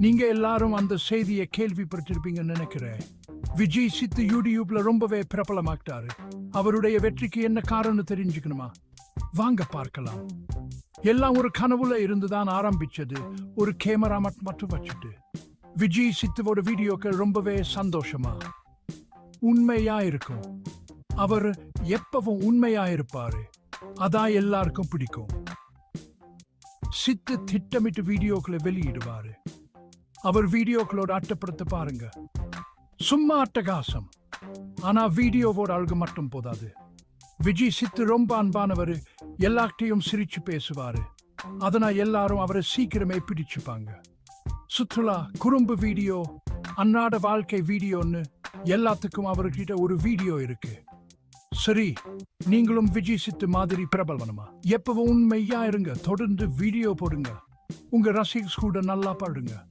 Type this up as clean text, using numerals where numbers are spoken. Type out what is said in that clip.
நீங்க எல்லாரும் அந்த செய்தியை கேள்விப்பட்டிருப்பீங்கன்னு நினைக்கிறேன். விஜய் சித்து யூடியூப்ல ரொம்பவே பிரபலமாக்கிட்டாரு. அவருடைய வெற்றிக்கு என்ன காரணம் தெரிஞ்சுக்கணுமா? வாங்க பார்க்கலாம். எல்லாம் ஒரு கனவுல இருந்துதான் ஆரம்பிச்சது. ஒரு கேமரா மட்டும் வச்சுட்டு விஜய் சித்துவோட வீடியோக்கள் ரொம்பவே சந்தோஷமா உண்மையா இருக்கும். அவர் எப்பவும் உண்மையா இருப்பாரு. அதான் எல்லாருக்கும் பிடிக்கும். சித்து திட்டமிட்டு வீடியோக்களை வெளியிடுவாரு. அவர் வீடியோக்களோட அட்டப்படுத்த பாருங்க. சும்மா அட்டகாசம். ஆனா வீடியோவோட அழகு மட்டும் போதாது. விஜய் சித்து ரொம்ப அன்பானவர். எல்லார்ட்டையும் சிரிச்சு பேசுவாரு. அதனால் எல்லாரும் அவரை சீக்கிரமே பிடிச்சுப்பாங்க. சுற்றுலா, குறும்பு வீடியோ, அன்றாட வாழ்க்கை வீடியோன்னு எல்லாத்துக்கும் அவர்கிட்ட ஒரு வீடியோ இருக்கு. சரி, நீங்களும் விஜய் சித்து மாதிரி பிரபலமா எப்பவும் உண்மையா இருங்க. தொடர்ந்து வீடியோ போடுங்க. உங்க ரசிகர்ஸ் கூட நல்லா பாடுங்க.